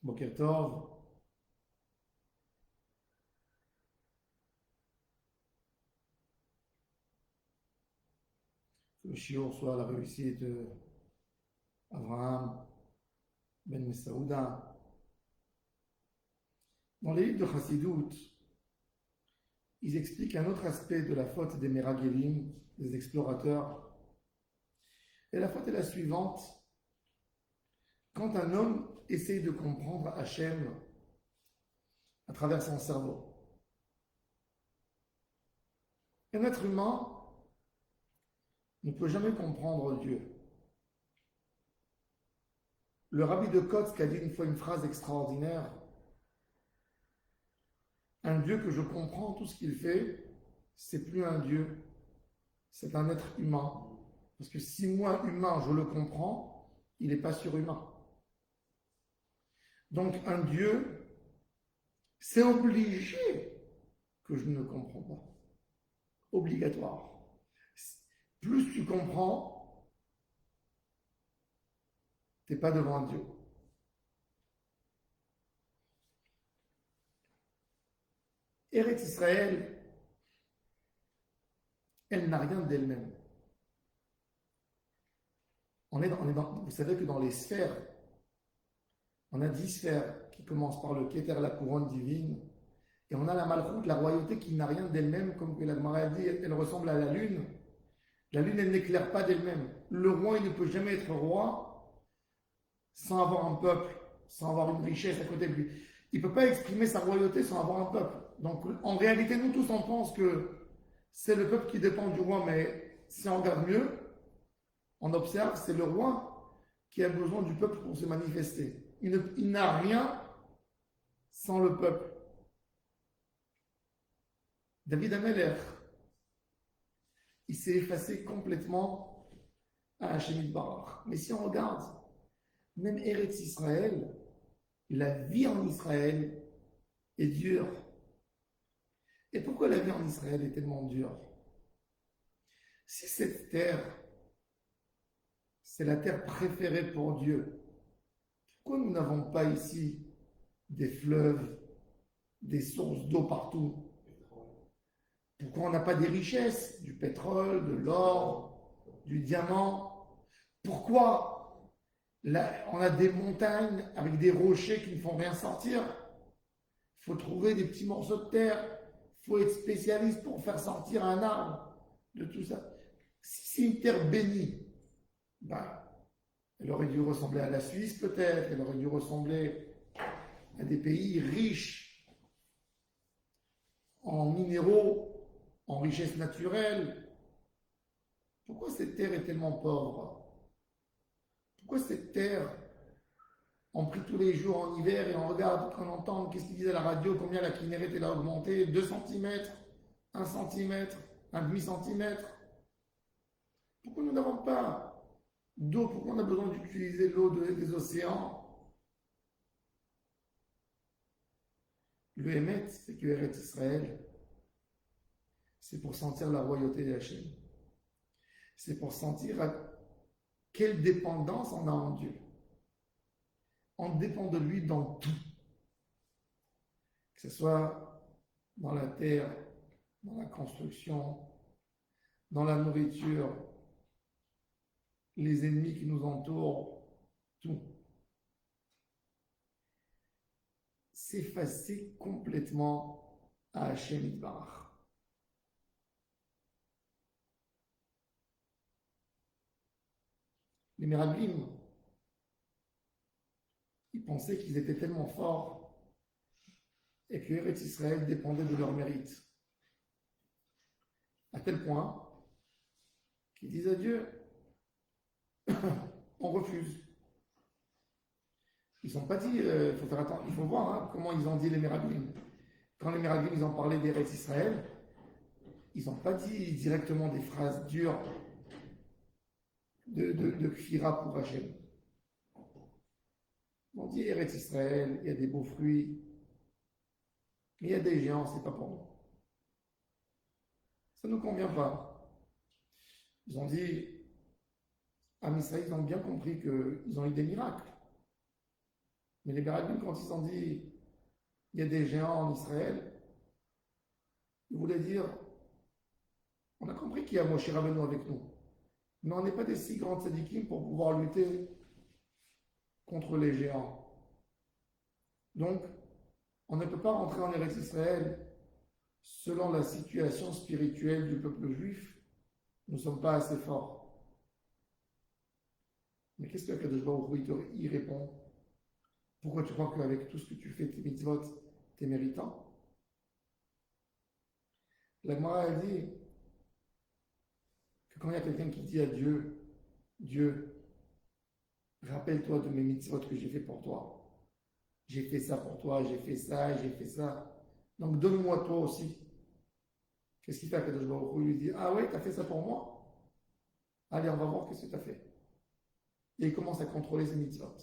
Boker Tov, que le shiur soit la réussite de Abraham ben Messaouda. Dans les livres de Chassidut, ils expliquent un autre aspect de la faute des Meragelim, des explorateurs. Et la faute est la suivante. Quand un homme essaye de comprendre Hachem à travers son cerveau, un être humain ne peut jamais comprendre Dieu. Le rabbi de Kotsk a dit une fois une phrase extraordinaire. Un Dieu que je comprends tout ce qu'il fait, c'est plus un Dieu, c'est un être humain. Parce que si moi, humain, je le comprends, il n'est pas surhumain. Donc un Dieu, c'est obligé que je ne comprends pas. Obligatoire. Plus tu comprends, tu n'es pas devant un Dieu. Eretz Israël, elle n'a rien d'elle-même. Vous savez que dans les sphères, on a 10 sphères qui commencent par le Keter, la couronne divine, et on a la Malchout, la royauté qui n'a rien d'elle-même, comme que la Gemara a dit, elle ressemble à la lune. La lune, elle n'éclaire pas d'elle-même. Le roi, il ne peut jamais être roi sans avoir un peuple, sans avoir une richesse à côté de lui. Il ne peut pas exprimer sa royauté sans avoir un peuple. Donc, en réalité, nous tous, on pense que c'est le peuple qui dépend du roi, mais si on regarde mieux, on observe, c'est le roi qui a besoin du peuple pour se manifester. Il n'a rien sans le peuple. David Ameller, il s'est effacé complètement à Hachem Barach. Mais si on regarde, même Eretz Israël, la vie en Israël est dure. Et pourquoi la vie en Israël est tellement dure? Si cette terre, c'est la terre préférée pour Dieu, pourquoi nous n'avons pas ici des fleuves, des sources d'eau partout? Pourquoi on n'a pas des richesses, du pétrole, de l'or, du diamant? Pourquoi là, on a des montagnes avec des rochers qui ne font rien sortir? Il faut trouver des petits morceaux de terre, il faut être spécialiste pour faire sortir un arbre de tout ça. Si c'est une terre bénie, ben, elle aurait dû ressembler à la Suisse peut-être, elle aurait dû ressembler à des pays riches en minéraux, en richesses naturelles. Pourquoi cette terre est tellement pauvre? Pourquoi cette terre, on prie tous les jours en hiver et on regarde, on entend, qu'est-ce qu'ils disent à la radio, combien la Kinneret elle a augmenté, 2 cm, 1 cm, un demi-centimètre. Pourquoi nous n'avons pas d'eau? Pourquoi on a besoin d'utiliser l'eau des océans? Le Hémet, c'est que Eretz Israël, c'est pour sentir la royauté d'Hachem. C'est pour sentir quelle dépendance on a en Dieu. On dépend de lui dans tout. Que ce soit dans la terre, dans la construction, dans la nourriture, les ennemis qui nous entourent, tout. S'effacer complètement à Hachem Yitbarach. Les Meraglim, ils pensaient qu'ils étaient tellement forts et que Eretz Israël dépendait de leur mérite. À tel point qu'ils disent à Dieu, on refuse. Ils n'ont pas dit, il faut faire attention, il faut voir comment ils ont dit les Meraglim. Quand les Meraglim, ils ont parlé d'Eretz Israël, ils n'ont pas dit directement des phrases dures de Kfira pour Hachem. On dit Eretz Israël, il y a des beaux fruits, mais il y a des géants, c'est pas pour nous. Ça ne nous convient pas. Ils ont dit, à Israël, ils ont bien compris qu'ils ont eu des miracles. Mais les Meraglim, quand ils ont dit il y a des géants en Israël, ils voulaient dire on a compris qu'il y a Moshe Rabbeinu avec nous, mais on n'est pas des si grands tzadikim pour pouvoir lutter contre les géants. Donc, on ne peut pas rentrer en Eretz Israël selon la situation spirituelle du peuple juif. Nous ne sommes pas assez forts. Mais qu'est-ce que Kadosh Baruch Hu il répond? Pourquoi tu crois qu'avec tout ce que tu fais, tes mitzvot, t'es méritant? La Gemara a dit que quand il y a quelqu'un qui dit à Dieu, Dieu, rappelle-toi de mes mitzvot que j'ai fait pour toi. J'ai fait ça pour toi, j'ai fait ça, j'ai fait ça. Donc donne-moi toi aussi. Qu'est-ce qu'il fait à Kadosh Baruch Hu? Il lui dit, ah ouais, t'as fait ça pour moi? Allez, on va voir qu'est-ce que t'as fait. Et il commence à contrôler ses mitzvot.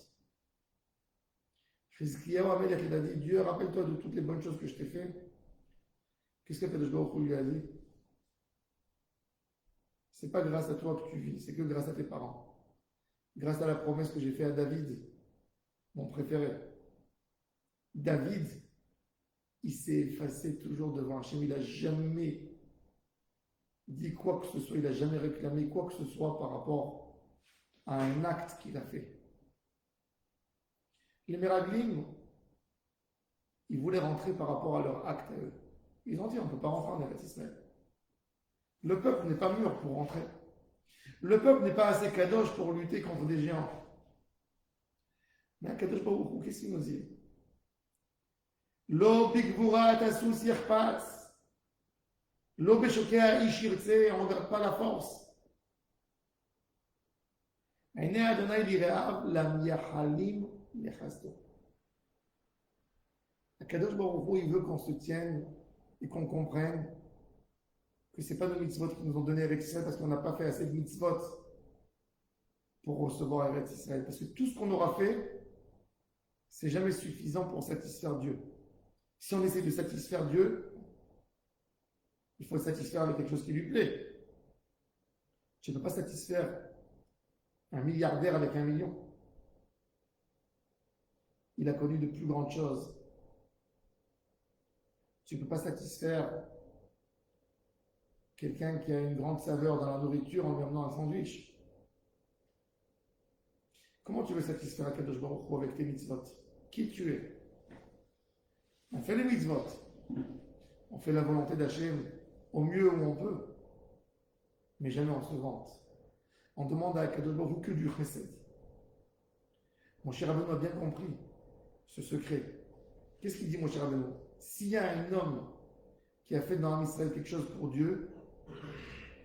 Chizkiyahu Amelech, il a dit, Dieu, rappelle-toi de toutes les bonnes choses que je t'ai fait. Qu'est-ce que Kadosh Baruch Hu lui a dit? C'est pas grâce à toi que tu vis, c'est que grâce à tes parents. Grâce à la promesse que j'ai faite à David, mon préféré. David, il s'est effacé toujours devant Hachem. Il n'a jamais dit quoi que ce soit, il n'a jamais réclamé quoi que ce soit par rapport à un acte qu'il a fait. Les Meraglim, ils voulaient rentrer par rapport à leur acte à eux. Ils ont dit on ne peut pas rentrer en Eretz Israël. Le peuple n'est pas mûr pour rentrer. Le peuple n'est pas assez kadosh pour lutter contre des géants. Mais un kadosh Baruch Hu, qu'est-ce qu'il nous dit? Lo bigvura tasu sirpas. Lo beshokea ishirtse, on ne regarde pas la force. Aine Adonai lireav lam yahalim nechasto. Kadosh Baruch Hu, il veut qu'on se tienne et qu'on comprenne que ce n'est pas nos mitzvot qui nous ont donné Eretz Israël parce qu'on n'a pas fait assez de mitzvot pour recevoir Eretz Israël. Parce que tout ce qu'on aura fait, c'est jamais suffisant pour satisfaire Dieu. Si on essaie de satisfaire Dieu, il faut le satisfaire avec quelque chose qui lui plaît. Tu ne peux pas satisfaire un milliardaire avec 1 million. Il a connu de plus grandes choses. Tu ne peux pas satisfaire quelqu'un qui a une grande saveur dans la nourriture en lui amenant un sandwich. Comment tu veux satisfaire un Kadosh Baruch Hu avec tes mitzvot? Qui tu es? On fait les mitzvot. On fait la volonté d'Hachem au mieux où on peut. Mais jamais on se vante. On demande à Kadosh Baruch Hu que du chesed. Mon cher Rabbeinu a bien compris ce secret. Qu'est-ce qu'il dit, mon cher Rabbeinu? S'il y a un homme qui a fait dans Israël quelque chose pour Dieu,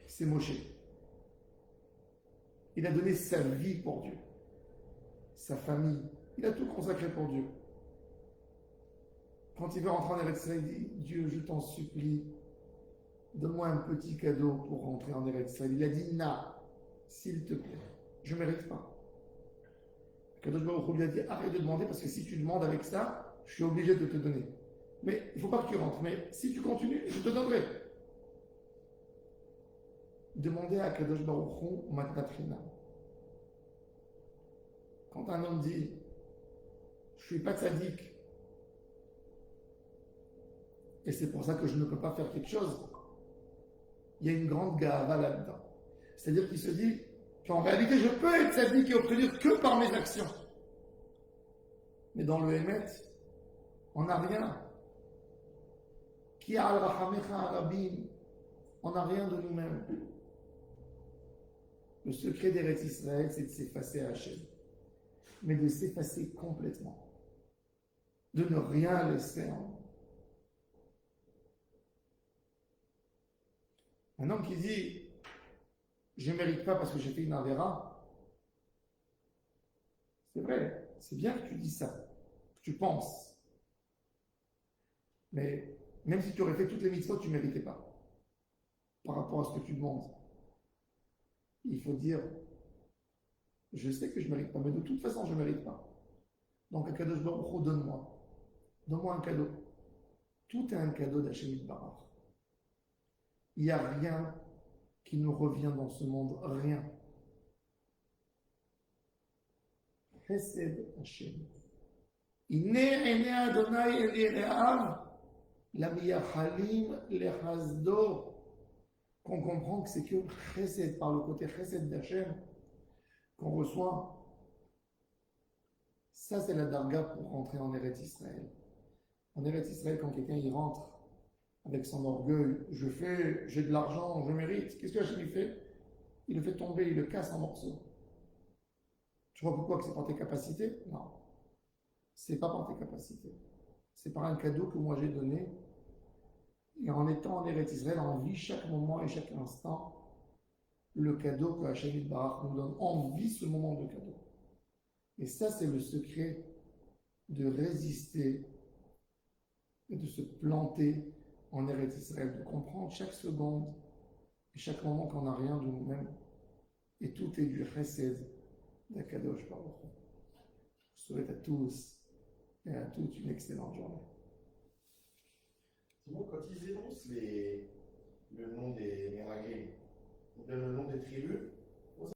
c'est Moshe. Il a donné sa vie pour Dieu, sa famille. Il a tout consacré pour Dieu. Quand il veut rentrer en Eretz Israël, il dit, Dieu, je t'en supplie, donne-moi un petit cadeau pour rentrer en Eretz Israël. Il a dit, Na, s'il te plaît, je ne mérite pas. Kadosh Baruch Hu lui a dit, arrête de demander parce que si tu demandes avec ça, je suis obligé de te donner. Mais il ne faut pas que tu rentres. Mais si tu continues, je te donnerai. Demandez à Kadosh Baruch Hu Matnat Chinam. Quand un homme dit, je ne suis pas tzaddik, et c'est pour ça que je ne peux pas faire quelque chose, il y a une grande gava là-dedans. C'est-à-dire qu'il se dit qu'en réalité, je peux être tzaddik et obtenir que par mes actions. Mais dans le Hémet, on n'a rien. Ki al rachamecha arabim, on n'a rien de nous-mêmes. Le secret d'Eretz Israël, c'est de s'effacer à Hachem. Mais de s'effacer complètement. De ne rien laisser en nous. Un homme qui dit je ne mérite pas parce que j'ai fait une avéra, c'est vrai, c'est bien que tu dis ça, que tu penses. Mais même si tu aurais fait toutes les mitzvot, tu ne méritais pas. Par rapport à ce que tu demandes. Il faut dire je sais que je ne mérite pas, mais de toute façon, je ne mérite pas. Donc, un cadeau, donne-moi. Donne-moi un cadeau. Tout est un cadeau d'Hachem Yitbarach. Il n'y a rien qui nous revient dans ce monde, rien. Chesed Hachem. Hine ene Adonai el Yereav, la miyachalim lechazdo. Qu'on comprend que c'est que chesed, par le côté chesed d'Hachem, qu'on reçoit. Ça, c'est la darga pour rentrer en Eretz Israël. En Eretz Israël, quand quelqu'un y rentre avec son orgueil, j'ai de l'argent, je mérite. Qu'est-ce que Hachem fait? Il le fait tomber, il le casse en morceaux. Tu vois pourquoi que c'est par tes capacités? Non. C'est pas par tes capacités. C'est par un cadeau que moi j'ai donné. Et en étant en Eretz Israël, on vit chaque moment et chaque instant le cadeau que Hachem Barach nous donne. On vit ce moment de cadeau. Et ça, c'est le secret de résister et de se planter en Eretz Israël, de comprendre chaque seconde et chaque moment qu'on n'a rien de nous-mêmes. Et tout est du chesed d'Akadosh Baruch Hu. Je souhaite à tous et à toutes une excellente journée. Simon, quand ils énoncent le nom des Meraglim, ils donnent le nom des tribus.